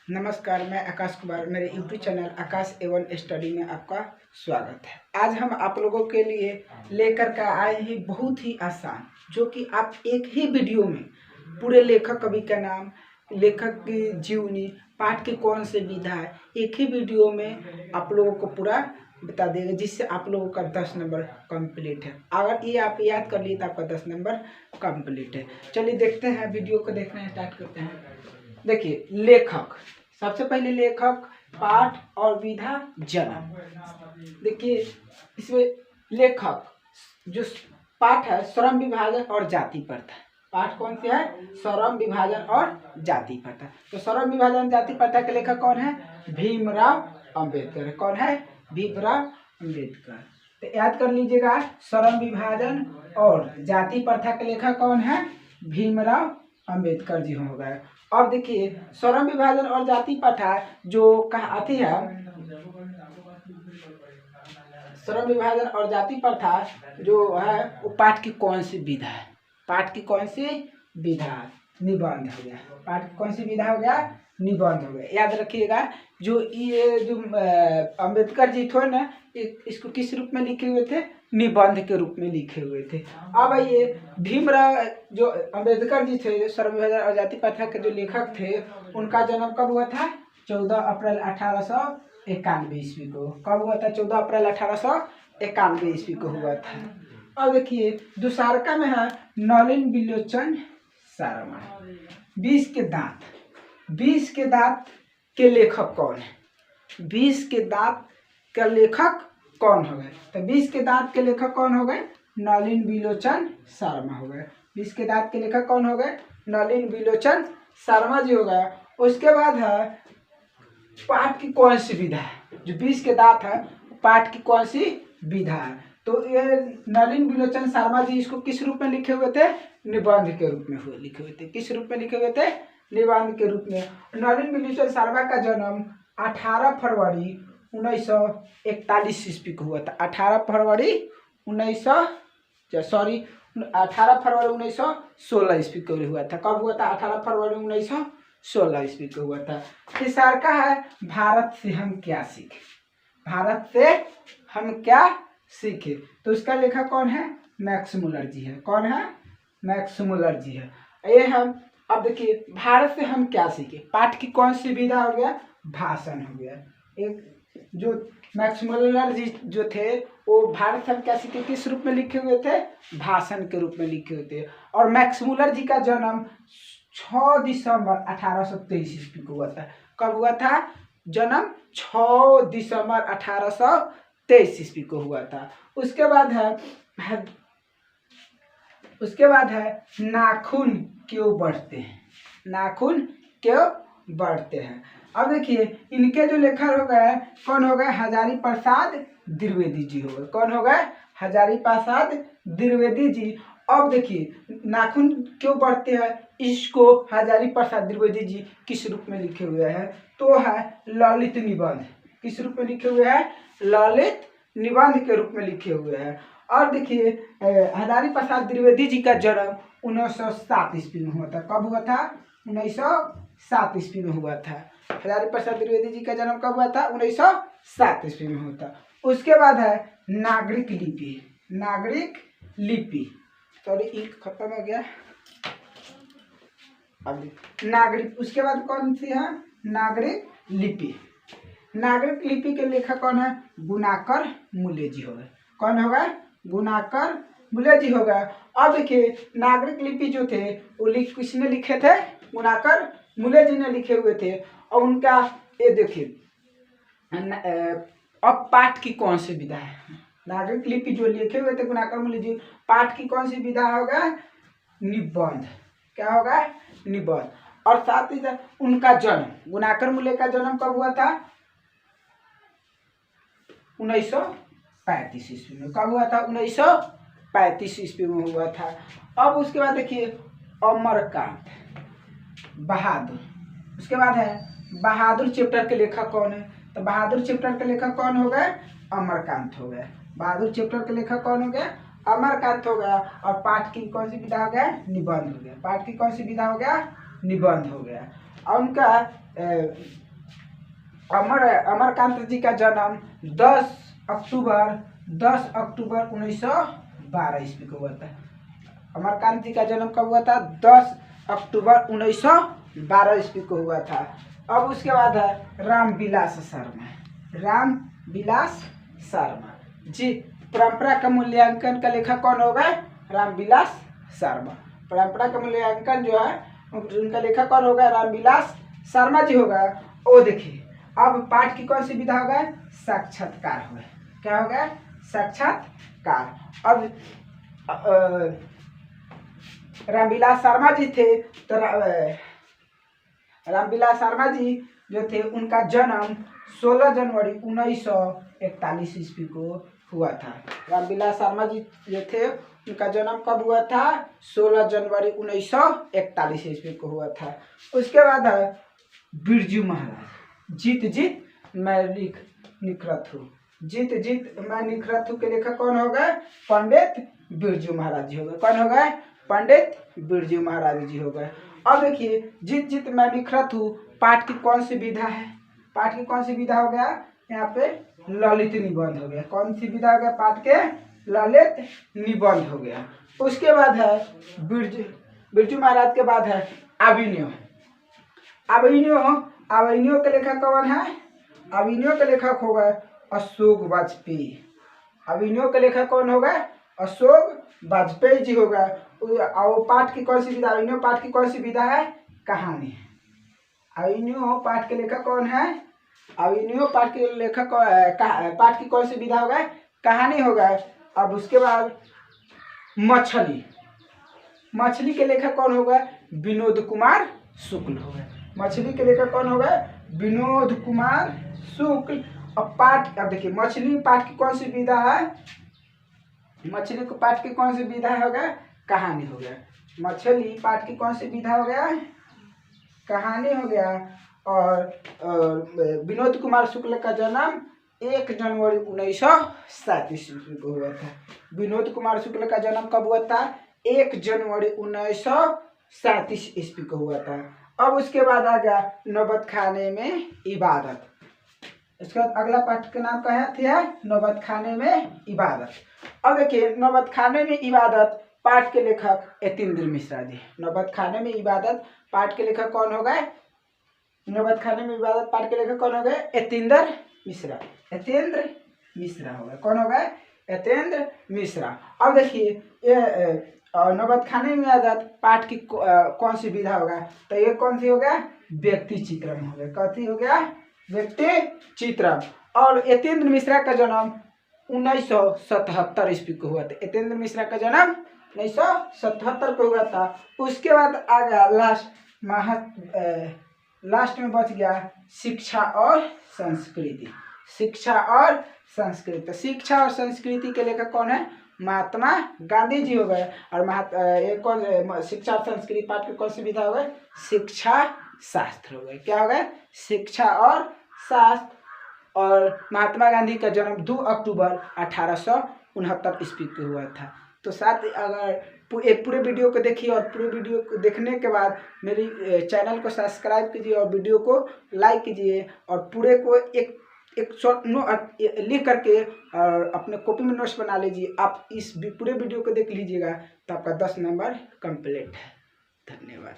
नमस्कार, मैं आकाश कुमार। मेरे यूट्यूब चैनल आकाश एवन स्टडी में आपका स्वागत है। आज हम आप लोगों के लिए लेकर के आए हैं बहुत ही आसान, जो कि आप एक ही वीडियो में पूरे लेखक कवि का नाम, लेखक की जीवनी, पाठ की कौन से विधा है, एक ही वीडियो में आप लोगों को पूरा बता देगा, जिससे आप लोगों का 10 नंबर कंप्लीट है। अगर ये आप याद कर लिए तो आपका 10 नंबर कंप्लीट है। चलिए देखते हैं, वीडियो को देखना स्टार्ट करते हैं। देखिए, लेखक, सबसे पहले लेखक, पाठ और विधा, जन्म। देखिए इसमें लेखक जो पाठ है श्रम विभाजन और जाति प्रथा। पाठ कौन सी है? श्रम विभाजन और जाति प्रथा। तो श्रम विभाजन जाति प्रथा के लेखक कौन है? भीमराव अंबेडकर। कौन है? भीमराव अंबेडकर। तो याद कर लीजिएगा, श्रम विभाजन और जाति प्रथा के लेखक कौन है? भीमराव अंबेडकर जी हो गए। अब देखिए, श्रम विभाजन और जाति प्रथा जो कहती है, श्रम विभाजन और जाति प्रथा जो है वो पाठ की कौन सी विधा है? पाठ की कौन सी विधा? निबंध हो गया। पाठ की कौन सी विधा हो गया? निबंध हो गया। याद रखिएगा, जो ये जो अंबेडकर जी थे ना, इसको किस रूप में लिखे हुए थे? निबंध के रूप में लिखे हुए थे। अब ये भीमराव जो अंबेडकर जी थे, श्रम विभाजन और जाति प्रथा के जो लेखक थे, उनका जन्म कब हुआ था? 14 अप्रैल 1891 ईस्वी को। कब हुआ था? 14 अप्रैल 1891 ईस्वी को हुआ था। अब देखिए, दुसारका में है नलिन बिलोचन शर्मा। 20 के दांत। 20 के दांत के लेखक कौन है? 20 के दांत का लेखक कौन हो गए? तो 20 के दांत के लेखक कौन हो गए? नलिन बिलोचन शर्मा हो गए। 20 के दांत के लेखक कौन हो गए? नलिन बिलोचन शर्मा जी हो गए। उसके बाद है पाठ की कौन सी विधा है? जो 20 के दांत है, पाठ की कौन सी विधा है? तो ये नलिन बिलोचन शर्मा जी इसको किस रूप में लिखे हुए थे? निबंध के रूप में लिखे हुए थे। किस रूप में लिखे हुए थे? निबंध के रूप में। नलिन बिलोचन शर्मा का जन्म 18 फरवरी 1941 ईस्वी को हुआ था। 18 फरवरी 1916 ईस्वी को हुआ था। कब हुआ था? 18 फरवरी 1916 ईस्वी को हुआ था। तीसरा का है भारत से हम क्या सीखे। भारत से हम क्या सीखे, तो उसका लेखक कौन है? मैक्स मुलर जी है। कौन है? मैक्स मुलर जी है। ये हम अब देखिए, भारत से हम क्या सीखे, पाठ की कौन सी विधा हो गया? भाषण हो गया। एक जो मैक्स मुलर जी जो थे, वो भारत से हम क्या सीखे किस रूप में लिखे हुए थे? भाषण के रूप में लिखे हुए थे। और मैक्स मुलर जी का जन्म 6 दिसंबर 1823 ईस्वी को हुआ था। कब हुआ था जन्म? 6 दिसंबर 1823 ईस्वी को हुआ था। उसके बाद है नाखून क्यों बढ़ते हैं। नाखून क्यों बढ़ते हैं। अब देखिए, इनके जो लेखक हो गए, कौन हो गए? हजारी प्रसाद द्विवेदी जी हो गए। कौन हो गए? हजारी प्रसाद द्विवेदी जी। अब देखिए, नाखून क्यों बढ़ते हैं, इसको हजारी प्रसाद द्विवेदी जी किस रूप में लिखे हुए हैं? तो है ललित निबंध। किस रूप में लिखे हुए हैं? ललित निबंध के रूप में लिखे हुए हैं। और देखिए, हजारी प्रसाद द्विवेदी जी का जन्म 1907 ईस्वी में हुआ था। कब हुआ था? 1907 ईस्वी में हुआ था। हजारी प्रसाद द्विवेदी जी का जन्म कब हुआ था? 1907 ईस्वी में हुआ था। उसके बाद है नागरिक लिपि। नागरिक लिपि, सॉरी इंक खत्म हो गया। अब नागरिक, उसके बाद कौन सी है? नागरिक लिपि। नागरिक लिपि के लेखक कौन है? गुणाकर मूल्य जी हो गए। कौन हो गए? गुणाकर मूल्य जी हो गए। अब देखिए, नागरिक लिपि जो थे वो किसने लिखे थे? गुणाकर मूल्य जी ने लिखे हुए थे। और उनका ये देखिए, अब पाठ की कौन सी विधा है? नागरिक लिपि जो लिखे हुए थे गुणाकर मूल्य जी, पाठ की कौन सी विधा होगा? निबंध। क्या होगा? निबंध। और साथ ही साथ उनका जन्म, गुणाकर मूल्य का जन्म कब हुआ था? 1935 ईस्वी में। कब हुआ था? 1935 ईस्वी में हुआ था। अब उसके बाद देखिए, अमरकांत बहादुर। उसके बाद है बहादुर चैप्टर के लेखक कौन है? तो बहादुर चैप्टर के लेखक कौन हो गए? अमरकांत हो गए। बहादुर चैप्टर के लेखक कौन हो गए? अमरकांत हो गया। और पाठ की कौन सी विधा हो गया? निबंध हो गया। पाठ की कौन सी विधा हो गया? निबंध हो गया। और उनका अमरकांत जी का जन्म 10 अक्टूबर 1912 ईस्वी को हुआ था। अमरकांत जी का जन्म कब हुआ था? 10 अक्टूबर 1912 ईस्वी को हुआ था। अब उसके बाद है रामविलास शर्मा। रामविलास शर्मा जी, परंपरा का मूल्यांकन का लेखक कौन होगा? रामविलास शर्मा। परंपरा का मूल्यांकन जो है उनका लेखक कौन होगा? रामविलास शर्मा जी होगा। ओ देखिए, अब पाठ की कौन सी विधा होगा? साक्षात्कार होगा। क्या होगा? साक्षात्कार। अब रामविलास शर्मा जी थे, तो रामविलास शर्मा जी जो थे उनका जन्म 16 जनवरी 1941 ईस्वी को हुआ था। रामविलास शर्मा जी जो थे उनका जन्म कब हुआ था? 16 जनवरी 1941 ईस्वी को हुआ था। उसके बाद है बिरजू महाराज। जीत जीत मैं निखरत हूँ। जीत जीत मैं निखरत हूँ के लेखक कौन होगा? पंडित बिरजू महाराज जी होगा। कौन होगा? पंडित बिरजू महाराज जी होगा। अब देखिए, जीत जीत मैं निखरत हूँ पाठ की कौन सी विधा है? पाठ की कौन सी विधा हो गया? यहाँ पे ललित निबंध हो गया। कौन सी विधा हो गया? पाठ के ललित निबंध हो गया। उसके बाद है बिरजू महाराज के बाद है अभिनव। अभिनव के लेखक कौन है? अभिनव के लेखक होगा अशोक वाजपेयी। अभिनव के लेखक कौन होगा? अशोक वाजपेयी जी होगा। और पाठ की कौन सी विधा? अभिनव पाठ की कौन सी विधा है? कहानी। अभिनव पाठ के लेखक कौन है? अभिनव पाठ के लेखक पाठ की कौन सी विधा होगा? कहानी होगा। अब उसके बाद मछली के लेखक कौन होगा? विनोद कुमार शुक्ल होगा। मछली के लेखक कौन होगा? विनोद कुमार शुक्ल। अब देखिए, मछली पाठ की कौन सी विधा है? मछली को पाठ की कौन सी विधा होगा? कहानी हो गया। मछली पाठ की कौन सी विधा हो गया? कहानी हो गया। और विनोद कुमार शुक्ल का जन्म 1 जनवरी 1937 ईस्वी को हुआ था। विनोद कुमार शुक्ल का जन्म कब हुआ था? 1 जनवरी 1937 ईस्वी को हुआ था। अब उसके बाद आ गया नौबत खाने में इबादत। इसके बाद अगला पाठ का नाम क्या है? नौबत खाने में इबादत। अब देखिए, नौबत खाने में इबादत पाठ के लेखक यतीन्द्र मिश्रा जी। नौबत खाने में इबादत पाठ के लेखक कौन होगा? नौबत खाने में इबादत पाठ के लेखक कौन होगा? यतीन्द्र मिश्रा। यतीन्द्र मिश्रा होगा। कौन होगा? यतीन्द्र मिश्रा। अब देखिए, ये नौबत खाने में इबादत पाठ की कौन सी विधा होगा? तो ये कौन सी होगा? व्यक्ति चित्रण होगा। कौन सी हो गया? व्यक्ति चित्रण। और यतीन्द्र मिश्रा का जन्म 1977 ईस्वी को हुआ था। यतीन्द्र मिश्रा का जन्म 1977 को हुआ था। उसके बाद आ गया लास्ट में बच गया शिक्षा और संस्कृति। शिक्षा और संस्कृति। शिक्षा और संस्कृति के लेखक कौन है? महात्मा गांधी जी हो गए। और शिक्षा और संस्कृति पाठ की कौन सी विधा हो गए? शिक्षा शास्त्र हो गए। क्या हो गए? शिक्षा और शास्त्र। और महात्मा गांधी का जन्म 2 अक्टूबर 1869 ईस्वी को हुआ था। तो साथ अगर पूरे वीडियो को देखिए और पूरे वीडियो को देखने के बाद मेरी चैनल को सब्सक्राइब कीजिए और वीडियो को लाइक कीजिए और पूरे को एक शॉर्ट नोट लिख करके और अपने कॉपी में नोट्स बना लीजिए। आप इस पूरे वीडियो को देख लीजिएगा तो आपका 10 नंबर कंप्लीट है। धन्यवाद।